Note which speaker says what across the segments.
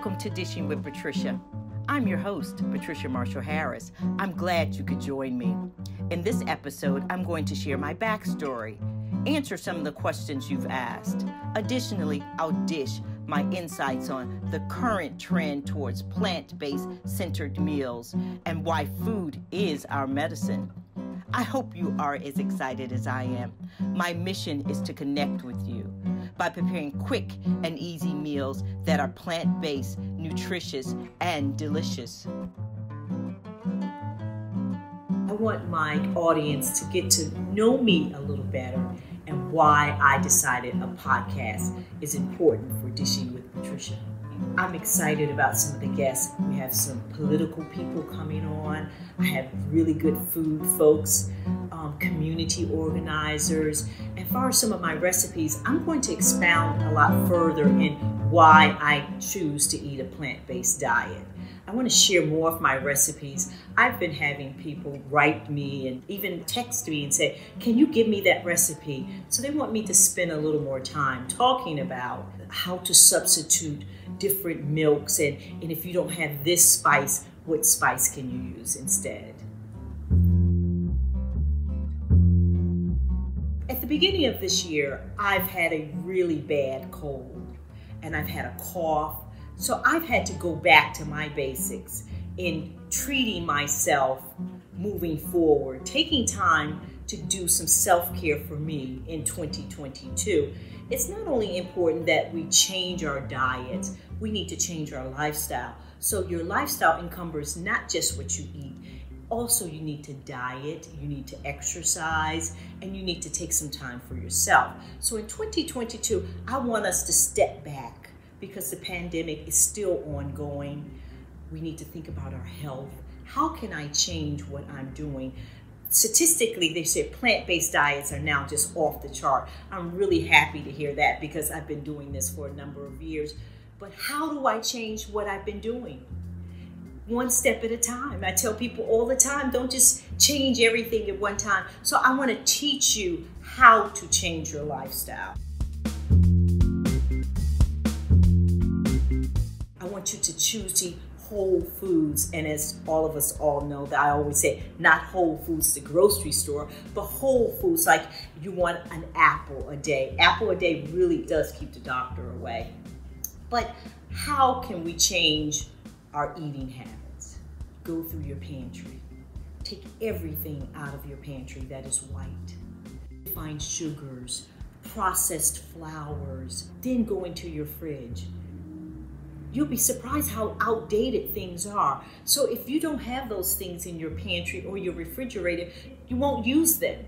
Speaker 1: Welcome to Dishing with Patricia. I'm your host, Patricia Marshall Harris. I'm glad you could join me. In this episode, I'm going to share my backstory, answer some of the questions you've asked. Additionally, I'll dish my insights on the current trend towards plant-based centered meals and why food is our medicine. I hope you are as excited as I am. My mission is to connect with you by preparing quick and easy meals that are plant-based, nutritious, and delicious. I want my audience to get to know me a little better and why I decided a podcast is important for Dishing with Patricia. I'm excited about some of the guests. We have some political people coming on. I have really good food folks, community organizers. And for some of my recipes, I'm going to expound a lot further in why I choose to eat a plant-based diet. I want to share more of my recipes. I've been having people write me and even text me and say, can you give me that recipe? So they want me to spend a little more time talking about how to substitute different milks and if you don't have this spice, what spice can you use instead? At the beginning of this year, I've had a really bad cold and I've had a cough. So I've had to go back to my basics in treating myself moving forward, taking time to do some self-care for me in 2022. It's not only important that we change our diet, we need to change our lifestyle. So your lifestyle encumbers not just what you eat, also you need to diet, you need to exercise, and you need to take some time for yourself. So in 2022, I want us to step back because the pandemic is still ongoing. We need to think about our health. How can I change what I'm doing? Statistically, they say plant-based diets are now just off the chart. I'm really happy to hear that because I've been doing this for a number of years. But how do I change what I've been doing? One step at a time. I tell people all the time, don't just change everything at one time. So I want to teach you how to change your lifestyle. I want you to choose to eat whole foods, and as all of us all know, that I always say not whole foods the grocery store, but whole foods like you want an apple a day. Apple a day really does keep the doctor away. But how can we change our eating habits? Go through your pantry. Take everything out of your pantry that is white. Find sugars, processed flours, then go into your fridge. You'll be surprised how outdated things are. So if you don't have those things in your pantry or your refrigerator, you won't use them.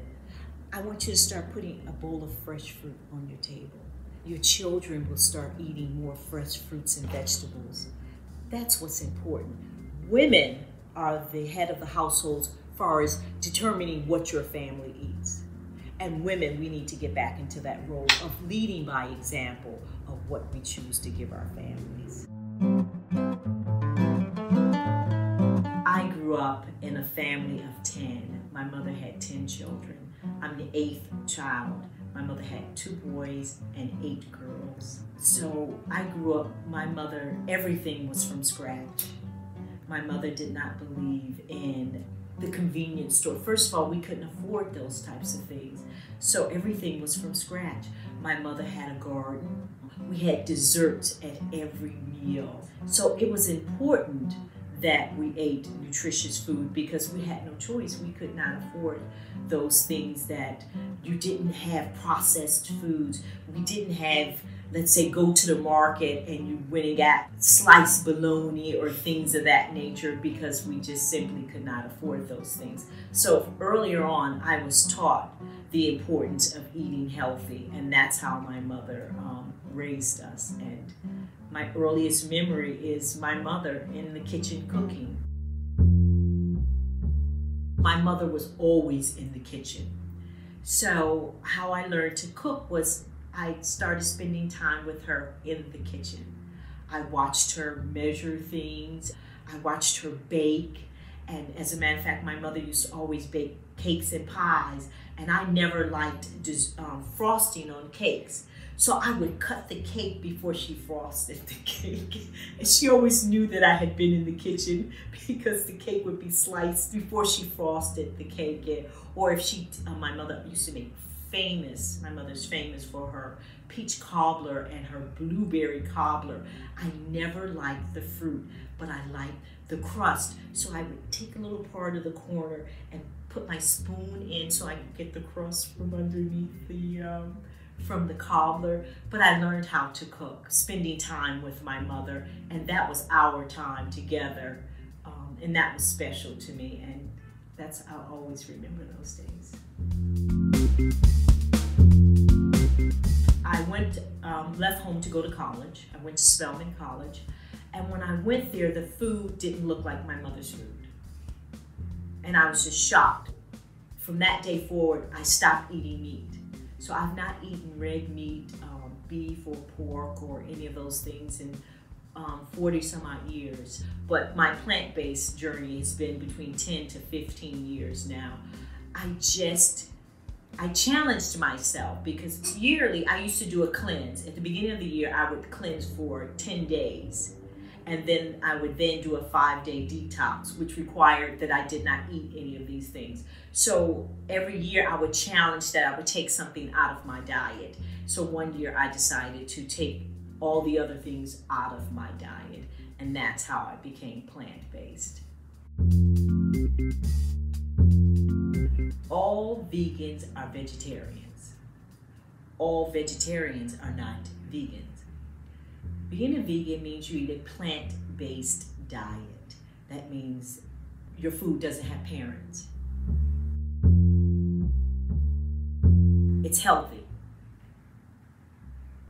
Speaker 1: I want you to start putting a bowl of fresh fruit on your table. Your children will start eating more fresh fruits and vegetables. That's what's important. Women are the head of the households as far as determining what your family eats. And women, we need to get back into that role of leading by example of what we choose to give our families. I grew up in a family of 10. My mother had 10 children. I'm the 8th child. My mother had 2 boys and 8 girls. So I grew up, my mother, everything was from scratch. My mother did not believe in the convenience store. First of all, we couldn't afford those types of things. So everything was from scratch. My mother had a garden. We had desserts at every meal. So it was important that we ate nutritious food because we had no choice. We could not afford those things that you didn't have processed foods. We didn't have, let's say, go to the market and you went and got sliced bologna or things of that nature because we just simply could not afford those things. So earlier on, I was taught the importance of eating healthy, and that's how my mother raised us. And my earliest memory is my mother in the kitchen cooking. My mother was always in the kitchen. So how I learned to cook was I started spending time with her in the kitchen. I watched her measure things. I watched her bake. And as a matter of fact, my mother used to always bake cakes and pies. And I never liked frosting on cakes. So I would cut the cake before she frosted the cake. And she always knew that I had been in the kitchen because the cake would be sliced before she frosted the cake. Or if my mother used to make my mother's famous for her peach cobbler and her blueberry cobbler. I never liked the fruit, but I liked the crust. So I would take a little part of the corner and put my spoon in so I could get the crust from underneath from the cobbler. But I learned how to cook, spending time with my mother, and that was our time together, and that was special to me, and I'll always remember those days. I left home to go to college. I went to Spelman College, and when I went there, the food didn't look like my mother's food, and I was just shocked. From that day forward, I stopped eating meat. So I've not eaten red meat, beef or pork or any of those things in 40 some odd years. But my plant-based journey has been between 10 to 15 years now. I challenged myself because yearly I used to do a cleanse. At the beginning of the year, I would cleanse for 10 days. And then I would do a 5-day detox, which required that I did not eat any of these things. So every year I would challenge that I would take something out of my diet. So one year I decided to take all the other things out of my diet. And that's how I became plant-based. All vegans are vegetarians. All vegetarians are not vegans. Being a vegan means you eat a plant-based diet. That means your food doesn't have parents. It's healthy.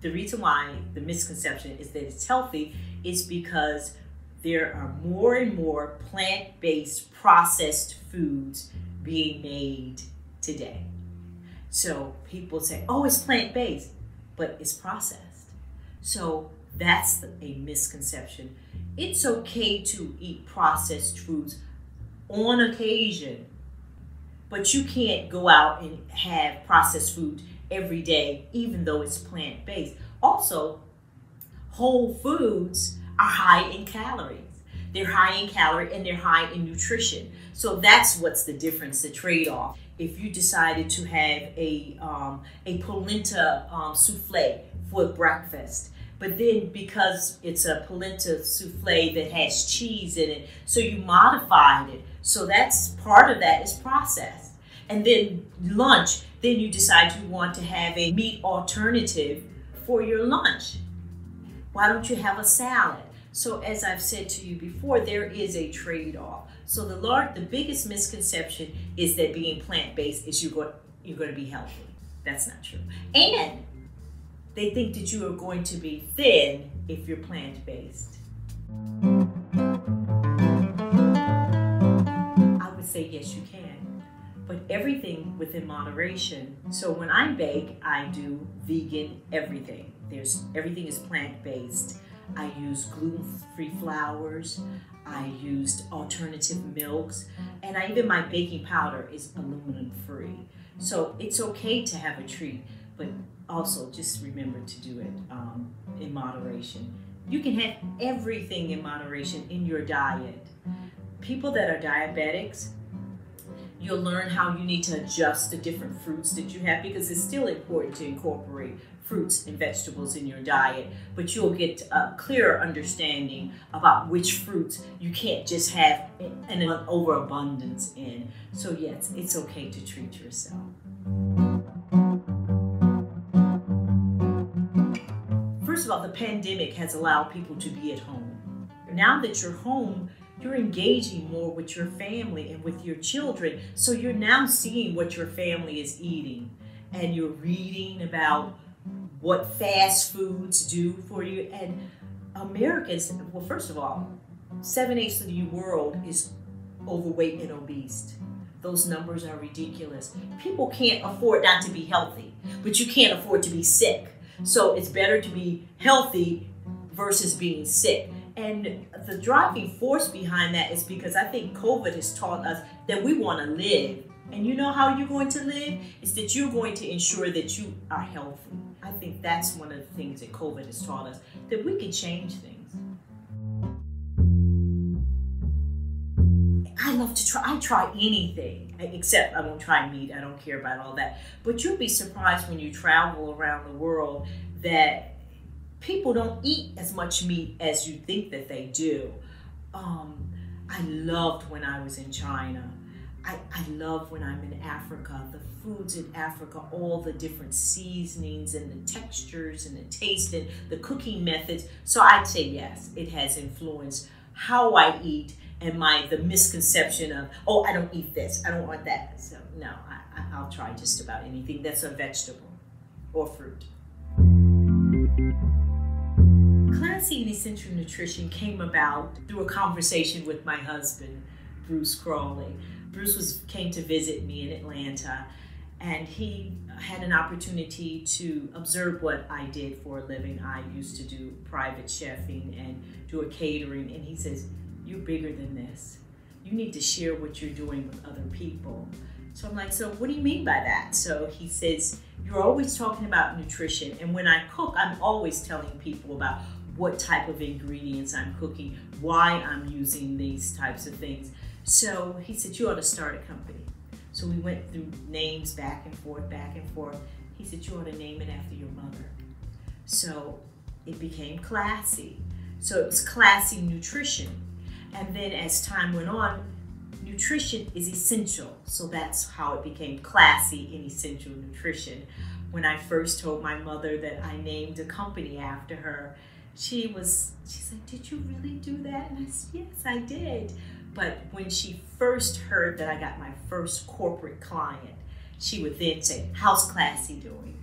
Speaker 1: The reason why the misconception is that it's healthy is because there are more and more plant-based processed foods being made today. So people say, oh, it's plant-based, but it's processed. So that's a misconception. It's okay to eat processed foods on occasion, but you can't go out and have processed food every day, even though it's plant-based. Also, whole foods are high in calories. They're high in calorie and they're high in nutrition. So that's what's the difference, the trade-off. If you decided to have a polenta souffle for breakfast, but then because it's a polenta souffle that has cheese in it, so you modified it. So that's part of that is processed. And then lunch, then you decide you want to have a meat alternative for your lunch. Why don't you have a salad? So as I've said to you before, there is a trade-off. So the biggest misconception is that being plant-based is you're going to be healthy. That's not true. And they think that you are going to be thin if you're plant-based. I would say yes, you can, but everything within moderation. So when I bake, I do vegan everything. Everything is plant-based. I use gluten-free flours. I used alternative milks, and even my baking powder is aluminum-free. So it's okay to have a treat, but also just remember to do it in moderation. You can have everything in moderation in your diet. People that are diabetics, you'll learn how you need to adjust the different fruits that you have, because it's still important to incorporate fruits and vegetables in your diet, but you'll get a clearer understanding about which fruits you can't just have an overabundance in. So yes, it's okay to treat yourself. First of all, the pandemic has allowed people to be at home. Now that you're home, you're engaging more with your family and with your children. So you're now seeing what your family is eating, and you're reading about what fast foods do for you. And Americans, well, first of all, 7/8 of the world is overweight and obese. Those numbers are ridiculous. People can't afford not to be healthy, but you can't afford to be sick. So it's better to be healthy versus being sick. And the driving force behind that is because I think COVID has taught us that we want to live. And you know how you're going to live? It's that you're going to ensure that you are healthy. I think that's one of the things that COVID has taught us, that we can change things. I love to try. I try anything, except I won't try meat. I don't care about all that. But you'll be surprised when you travel around the world that people don't eat as much meat as you think that they do. I loved when I was in China. I love when I'm in Africa, the foods in Africa, all the different seasonings and the textures and the taste and the cooking methods. So I'd say yes, it has influenced how I eat and the misconception of, oh, I don't eat this, I don't want that. So no, I'll try just about anything that's a vegetable or fruit. Classie Essential Nutrition came about through a conversation with my husband, Bruce Crawley. Bruce came to visit me in Atlanta, and he had an opportunity to observe what I did for a living. I used to do private chefing and do a catering, and he says, "You're bigger than this. You need to share what you're doing with other people." So I'm like, "So what do you mean by that?" So he says, "You're always talking about nutrition, and when I cook, I'm always telling people about what type of ingredients I'm cooking, why I'm using these types of things." So he said, "You ought to start a company." So we went through names back and forth, back and forth. He said, "You ought to name it after your mother." So it became Classie. So it was Classie Nutrition. And then as time went on, nutrition is essential. So that's how it became Classie and Essential Nutrition. When I first told my mother that I named a company after her, she said, "Did you really do that?" And I said, "Yes, I did." But when she first heard that I got my first corporate client, she would then say, "How's Classie doing?"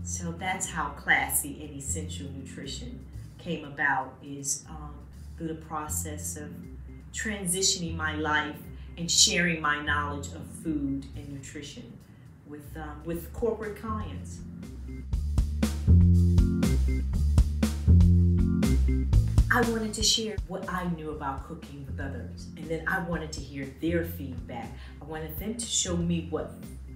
Speaker 1: So that's how Classie and Essential Nutrition came about, is through the process of transitioning my life and sharing my knowledge of food and nutrition with corporate clients. I wanted to share what I knew about cooking with others, and then I wanted to hear their feedback. I wanted them to show me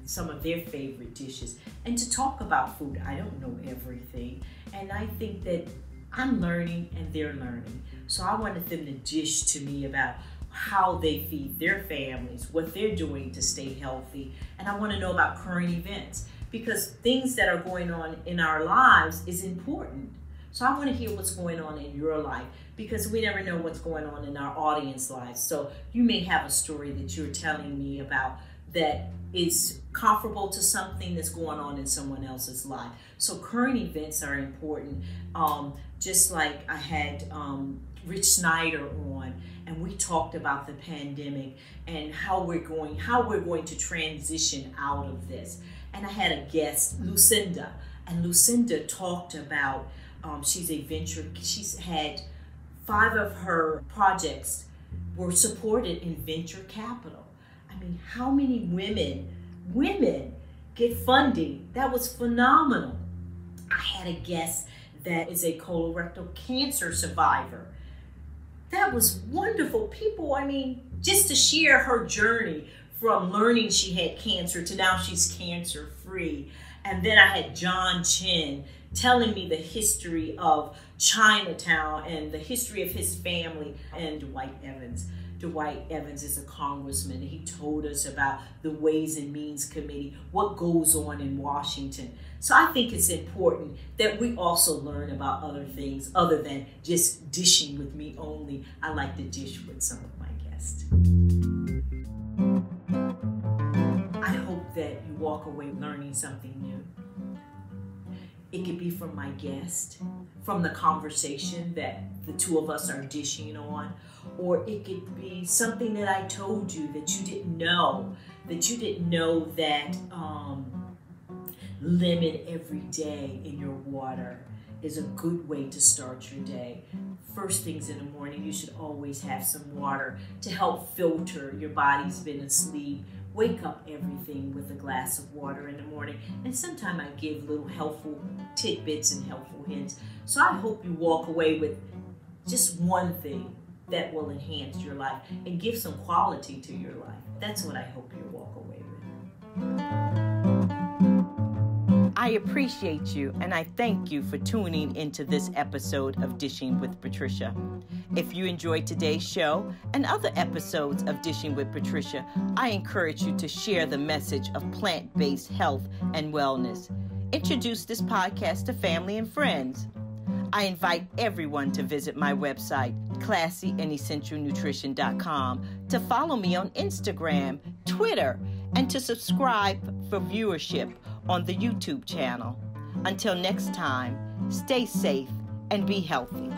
Speaker 1: some of their favorite dishes and to talk about food. I don't know everything, and I think that I'm learning and they're learning. So I wanted them to dish to me about how they feed their families, what they're doing to stay healthy, and I want to know about current events, because things that are going on in our lives is important. So I want to hear what's going on in your life, because we never know what's going on in our audience lives. So you may have a story that you're telling me about that is comparable to something that's going on in someone else's life. So current events are important. Just like I had Rich Snyder on, and we talked about the pandemic and how we're going to transition out of this. And I had a guest, Lucinda, and Lucinda talked about she's had 5 of her projects were supported in venture capital. I mean, how many women get funding? That was phenomenal. I had a guest that is a colorectal cancer survivor. That was wonderful. People, I mean, just to share her journey from learning she had cancer to now she's cancer free. And then I had John Chen telling me the history of Chinatown and the history of his family, and Dwight Evans. Dwight Evans is a congressman. He told us about the Ways and Means Committee, what goes on in Washington. So I think it's important that we also learn about other things other than just dishing with me only. I like to dish with some of my guests. I hope that you walk away learning something new. It could be from my guest, from the conversation that the two of us are dishing on, or it could be something that I told you that you didn't know, that lemon every day in your water is a good way to start your day. First things in the morning, you should always have some water to help filter. Your body's been asleep. Wake up everything with a glass of water in the morning. And sometimes I give little helpful tidbits and helpful hints. So I hope you walk away with just one thing that will enhance your life and give some quality to your life. That's what I hope you walk away with. I appreciate you and I thank you for tuning into this episode of Dishing with Patricia. If you enjoyed today's show and other episodes of Dishing with Patricia, I encourage you to share the message of plant-based health and wellness. Introduce this podcast to family and friends. I invite everyone to visit my website, ClassieAndEssentialNutrition.com, to follow me on Instagram, Twitter, and to subscribe for viewership on the YouTube channel. Until next time, stay safe and be healthy.